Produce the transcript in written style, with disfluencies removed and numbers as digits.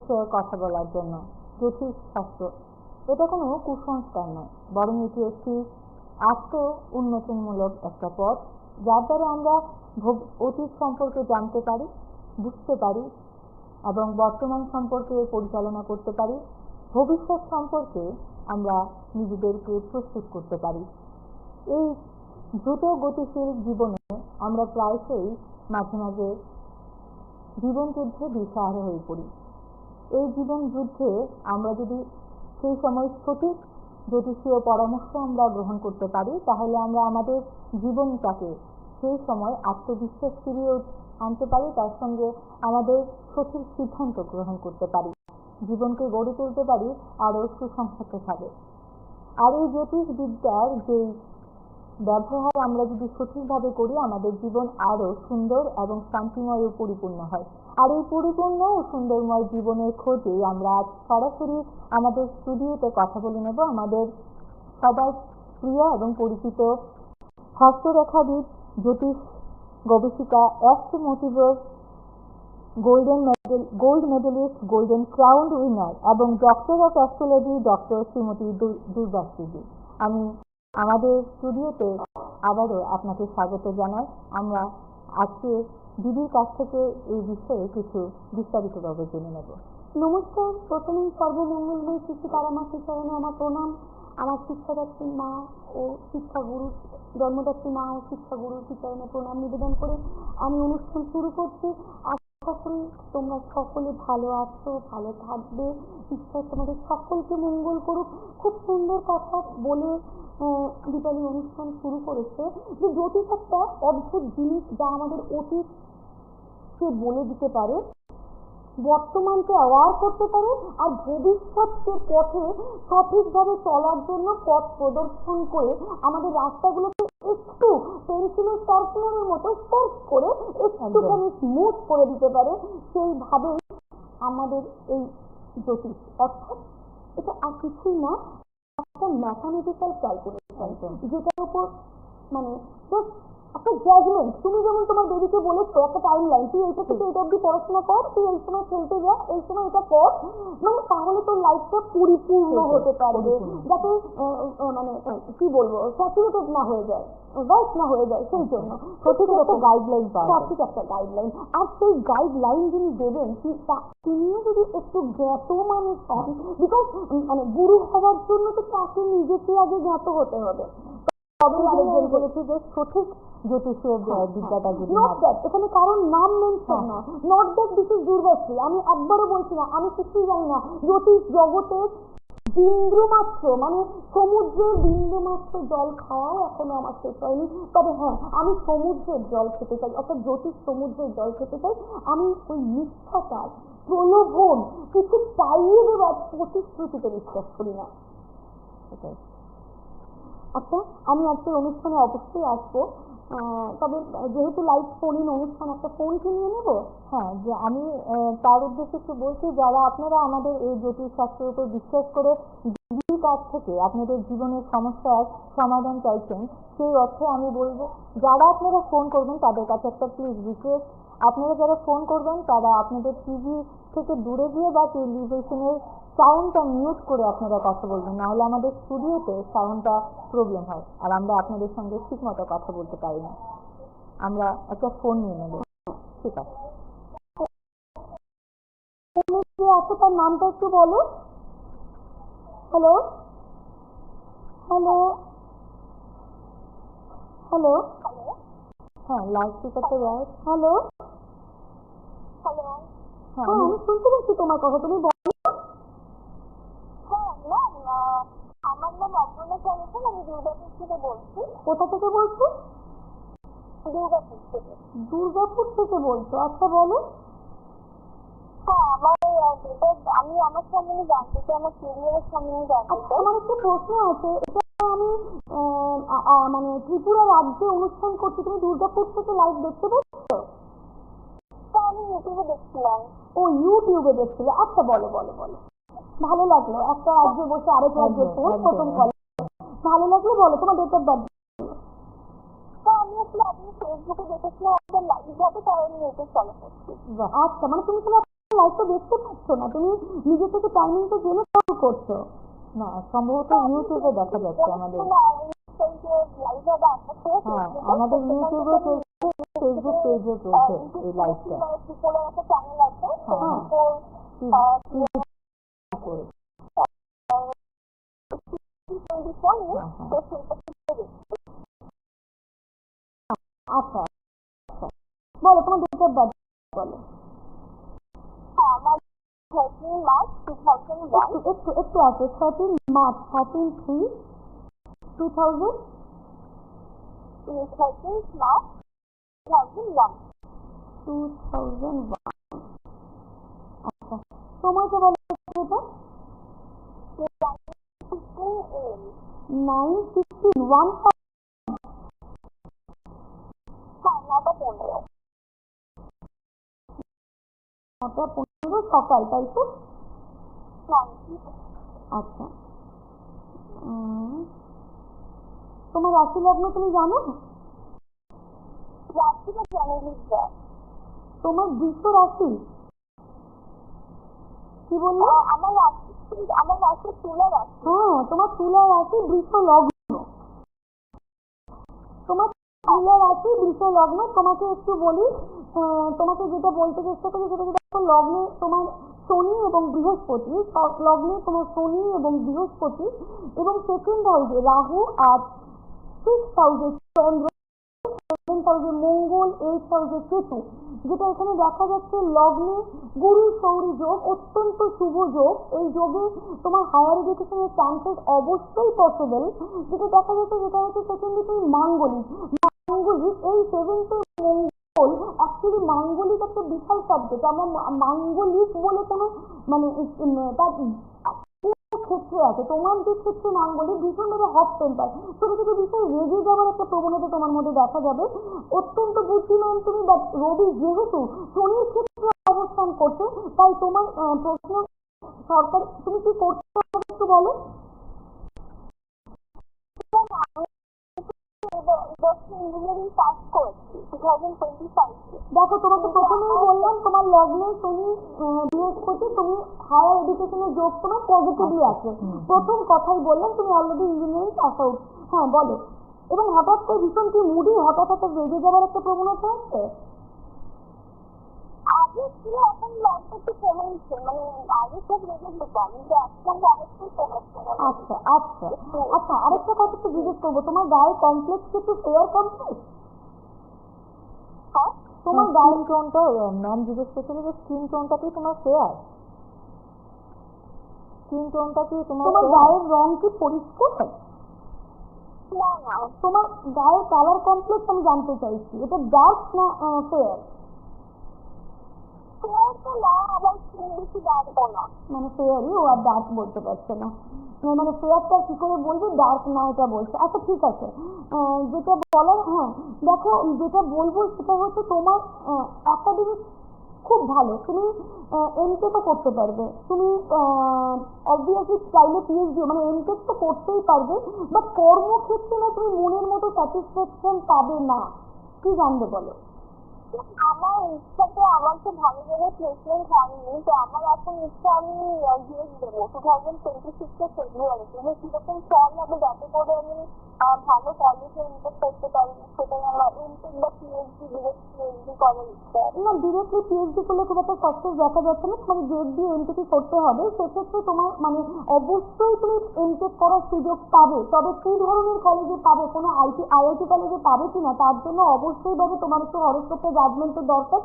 বিষয়ে কথা বলার জন্য। জ্যোতিষশাস্ত্র এটা কোনো কুসংস্কার নয়, বরং এটি একটি আত্ম উন্নতিমূলক একটা পথ, যার দ্বারা আমরা অতীত সম্পর্কে জানতে পারি, বুঝতে পারি এবং বর্তমান সম্পর্কে পরিচালনা করতে পারি। ভবিষ্যৎ সম্পর্কে আমরা নিজেদেরকে প্রস্তুত করতে পারি। এই দ্রুত গতিশীল জীবনে আমরা প্রায়শই মাঝে মাঝে জীবন যুদ্ধে দিশাহারা হয়ে পড়ি। এই জীবন যুদ্ধে আমরা যদি সেই সময় সঠিক জ্যোতিষীয় পরামর্শ আমরা গ্রহণ করতে পারি, তাহলে আমরা আমাদের জীবনটাকে সেই সময় আত্মবিশ্বাস ফিরিয়ে আনতে পারি, তার সঙ্গে আমাদের সঠিক সিদ্ধান্ত গ্রহণ করতে পারি, জীবনকে গড়ে তুলতে পারি আরও সুসংহতভাবে। আর এই জ্যোতিষবিদ্যার যে ব্যবহার আমরা যদি সঠিকভাবে করি, আমাদের জীবন আরও সুন্দর এবং শান্তিময় ও পরিপূর্ণ হয়। আর এই পরিপূর্ণ ও সুন্দরময় জীবনের খোঁজে আমরা আজ সরাসরি আমাদের স্টুডিওতে কথা বলে নেব আমাদের সবার প্রিয় এবং পরিচিত হস্তরেখাবিদ, জ্যোতিষ গবেষিকা, অ্যাস্ট্রোমোটিভের gold medalist, golden crown winner এবং doctor of astrology doctor Shrimati Durbashri. আমি আমাদের স্টুডিওতে আবারও আপনাকে স্বাগত জানাই। আমরা আজকে দিদির কাছ থেকে এই বিষয়ে কিছু বিস্তারিতভাবে জেনে নেব। নমস্কার। প্রথমেই সর্বমঙ্গলময় শ্রী তারামাকে চরণে আমার প্রণাম। আমার শিক্ষাদাত্রী মা ও শিক্ষাগুরু, জন্মদাত্রী মা ও শিক্ষাগুরুর চরণে প্রণাম নিবেদন করে আমি অনুষ্ঠান শুরু করছি। আশা করি তোমরা সকলে ভালো আছো, ভালো থাকবে। ঈশ্বর তোমাদের সকলকে মঙ্গল করুক। খুব সুন্দর কথা বলে দীপালি অনুষ্ঠান শুরু করেছে যে জ্যোতিষ একটা অদ্ভুত জিনিস, যা আমাদের অতীতকে বলে দিতে পারে, বর্তমানকে অ্যাওয়ার করতে পারে আর ভবিষ্যৎকে পথে সঠিকভাবে চলার জন্য পথ প্রদর্শন করে আমাদের রাস্তাগুলোকে একটু পেন্সিলের শার্পনারের মতো স্পর্শ করে একটুখানি স্মুথ করে দিতে পারে। সেইভাবে আমাদের এই জ্যোতিষ, অর্থাৎ এটা আর কিছুই না, একটা ম্যাথামেটিক্যাল ক্যালকুলেশন, যেটার উপর মানে একটা জাজমেন্ট। তুমি যেমন তোমার বেবিকে বলেছো একটা টাইম লাইন, তুই এইটা থেকে এটা অব্দি পড়াশোনা কর, তুই এই সময় খেলতে যা, এই সময় এটা কর, মানে তাহলে তোর লাইফটা পরিপূর্ণ হতে পারবে, যাতে মানে কি বলবো, স্যাচুরেটেড না হয়ে যায়, ওয়াইট না হয়ে যায়। সেই জন্য সঠিক একটা গাইডলাইন পাওয়া, সঠিক একটা গাইডলাইন। আর সেই গাইডলাইন যিনি দেবেন তিনিও যদি একটু জ্ঞাত মানুষ হন, বিকজ মানে গুরু হওয়ার জন্য তো তাকে নিজেকে আগে জ্ঞাত হতে হবে। তবে আরেকজন বলেছে যে সঠিক জ্যোতিষীয় বিদ্যাটা যদি এখানে কারণ নাম মেনশন না, নট দ্যাট দিস ইজ দুর্বাশ্রী। আমি একবারও বলছি না আমি কিছুই জানি না। জ্যোতিষ জগতের বিন্দু মাত্র, মানে সমুদ্রের বিন্দু মাত্র জল খাওয়াও এখনো আমার শেষ হয়নি। তবে হ্যাঁ, আমি সমুদ্রের জল খেতে চাই, অর্থাৎ জ্যোতিষ সমুদ্রের জল খেতে চাই। আমি ওই মিথ্যাচার, প্রলোভন, কিছু পাইয়ে দেওয়ার প্রতিশ্রুতিতে বিশ্বাস করি না। আচ্ছা, আমি আজকের অনুষ্ঠানে অবশ্যই আসবো, তবে যেহেতু লাইভ ফোন ইন অনুষ্ঠান, একটা ফোন কিনিয়ে নেবো। হ্যাঁ, যে আমি তার উদ্দেশ্যে একটু বলছি, যারা আপনারা আমাদের এই জ্যোতিষ শাস্ত্রের উপর বিশ্বাস করে দিদির কাছ থেকে আপনাদের জীবনের সমস্যার সমাধান চাইছেন, সেই অর্থে আমি বলবো যারা আপনারা ফোন করবেন তাদের কাছে একটা প্লিজ রিকোয়েস্ট, আপনারা যারা ফোন করবেন তারা আপনাদের টিভি থেকে দূরে গিয়ে বা টেলিভিশনের সাউন্ডটা মিউট করে আপনারা কথা বলবেন, নাহলে আমাদের স্টুডিওতে সাউন্ডটা প্রবলেম হয় আর আমরা আপনাদের সঙ্গে ঠিক মতো কথা বলতে পারি না। আমরা একটা ফোন নিয়ে নেব, ঠিক আছে? আছে তার নামটা একটু বলো। হ্যালো হ্যালো হ্যালো, হ্যাঁ, লাউড স্পিকারটা যাও। হ্যালো হ্যালো, হ্যাঁ আমি শুনতে পাচ্ছি তোমার কথা, তুমি বলো। হ্যাঁ ম্যাম, আমার নাম অপর্ণা চন্দ্র, আমি দুর্গাপুর থেকে বলছি। কোথা থেকে বলছো? দুর্গাপুর থেকে। দুর্গাপুর থেকে বলছো? আচ্ছা বলো। হ্যাঁ, আমি আমার সম্বন্ধে জানতে চাই, আমার কেরিয়ারের সম্বন্ধে জানতে চাই। আমার একটা প্রশ্ন আছে, এটা আমি মানে ত্রিপুরা রাজ্যে অনুষ্ঠান করছি, তুমি দুর্গাপুর থেকে লাইভ দেখতে পাচ্ছ? আমি ইউটিউবে দেখছিলাম। ও, ইউটিউবে দেখছিলে? আচ্ছা বলো বলো বলো। ভালো লাগলো, একটা রাজ্যে বসে আরেক রাজ্যের প্রথম কল, ভালো লাগলো। বলো তোমার ডেট অফ বার্থ। আমি আসলে আপনি ফেসবুকে দেখেছিলাম একটা লাইভ হবে, তাই আমি ইউটিউব ফলো করছি। আচ্ছা, মানে তুমি তোমার লাইভটা দেখতে পাচ্ছ না, তুমি নিজে থেকে টাইমিংটা জেনে কল করছো। না, সম্ভবত ইউটিউবে দেখা যাচ্ছে আমাদের। হ্যাঁ, আমাদের ইউটিউবে ফেসবুক পেজে চলছে এই লাইভটা। হ্যাঁ, করে আচ্ছা আচ্ছা, বলো তোমার ডেট অফ বার্থ বলো। আমার 13 মার্চ 2001। একটু আছে, 13 মার্চ 13/3/2000। 13 মার্চ 2001। 2001। আচ্ছা, সময়টা বলো এটা। 9:15 হ্যাঁ, 9:15। 9:15 সকাল, তাই তো? আচ্ছা, তোমার রাশি লগ্ন তুমি জানো? রাশিটা জানি লিখবে। তোমার বৃষ রাশি কি বললো? আমার রাশি তুলা রাশি। হ্যাঁ, তোমার তুলা রাশি বৃষ লগ্ন। তোমার তুলা রাশি বৃষ লগ্ন। তোমাকে একটু বলি, তোমাকে যেটা বলতে চেষ্টা করি সেটা যেটা লগ্নে তোমার শনি এবং বৃহস্পতি, লগ্নে তোমার শনি এবং বৃহস্পতি, এবং সেকেন্ড হাউসে রাহু, আর 6th হাউসে চন্দ্র, 7th হাউসে মঙ্গল, 8th হাউসে কেতু। যেটা এখানে দেখা যাচ্ছে লগ্নে গুরু সৌরী যোগ, অত্যন্ত শুভ যোগ। এই যোগে তোমার হায়ার এডুকেশনের চান্সেস অবশ্যই পসিবল। যেটা দেখা যাচ্ছে সেটা হচ্ছে সেকেন্ডলি তুমি মাঙ্গলিক। এই 7th মঙ্গল, অ্যাকচুয়ালি মাঙ্গলিক একটা বিশাল সাবজেক্ট। আমার মাঙ্গলিক বলে কোনো মানে তার ক্ষেত্রে আছে। তোমার যে ক্ষেত্রে মাঙ্গলিক ভীষণভাবে হট টেম্পার, ছোট ছোট বিষয় রেগে যাওয়ার একটা প্রবণতা তোমার মধ্যে দেখা যাবে। অত্যন্ত বুদ্ধিমান তুমি, বাট রবি যেহেতু শনির ক্ষেত্রে অবস্থান করছে, তাই তোমার প্রশ্ন সরকার তুমি কি করতে হবে একটু বলো। ইঞ্জিনিয়ারিং পাস করেছি 2025। দেখো, তোমাকে প্রথমেই বললাম তোমার লগ্নে শনি বৃহস্পতি, তুমি হায়ার এডুকেশনের যোগ তোমার পজিটিভলি আছে। প্রথম কথাই বললাম তুমি অলরেডি ইঞ্জিনিয়ারিং পাস আউট। হ্যাঁ বলো। এবং হঠাৎ করে ভীষণ কি মুডি, হঠাৎ রেগে যাওয়ার একটা প্রবণতা আছে? আগে ছিল, এখন লাইফটা একটু কমেছে। মানে আগে খুব রেগে যেতাম, কিন্তু এখন অনেকটাই কমেছে। আচ্ছা আচ্ছা আচ্ছা, আরেকটা কথা একটু জিজ্ঞেস করবো, তোমার গায়ে কমপ্লেক্স কি একটু ফেয়ার কমপ্লেক্স? তোমার গায়ের টোনটা ম্যাম জিজ্ঞেস করছিল যে স্কিন টোনটা কি তোমার ফেয়ার? স্কিন টোনটা কি তোমার গায়ের রং কি পরিষ্কার? না না, তোমার গায়ের কালার কমপ্লেক্স আমি জানতে চাইছি, এটা ডার্ক না ফেয়ার? ফেয়ার তো না, আবার বেশি ডার্কও না। মানে ফেয়ারই, ও আর ডার্ক বলতে পারছে না। মানে ফেয়ারটা কি করে বলবে, ডার্ক না এটা বলছে। আচ্ছা ঠিক আছে, যেটা বলার, হ্যাঁ দেখো যেটা বলবো সেটা হচ্ছে তোমার একাডেমিক খুব ভালো, তুমি এমটেকও করতে পারবে। তুমি অবভিয়াসলি চাইলে পিএইচডি, মানে এমটেক তো করতেই পারবে, বাট কর্মক্ষেত্রে না তুমি মনের মতো স্যাটিসফ্যাকশন পাবে না। কি জানবে বলো? আমার ইচ্ছাতে আমার তো ভালো জায়গায় প্লেসমেন্ট হয়নি, তো আমার এখন ইচ্ছা আমি গিয়ে দেবো 2026 ফেব্রুয়ারিতে। যে কিরকম ফল হবে যাতে করে আমি ভালো কলেজে ইনটেক করতে পারি, সেটাই আমার ইনটেক বা পিএইচডি, ডিরেক্ট পিএইচডি করার ইচ্ছা। না, ডিরেক্টলি পিএইচডি করলে খুব একটা সাকসেস দেখা যাচ্ছে না, মানে জেড দিয়ে এমটেক করতে হবে। সেক্ষেত্রে তোমার মানে অবশ্যই তুমি এমটেক করার সুযোগ পাবে, তবে কি ধরনের কলেজে পাবে, কোনো আইআইটি কলেজে পাবে কিনা তার জন্য অবশ্যই ভাবে তোমার একটু হরস্কোপের জাজমেন্টের দরকার।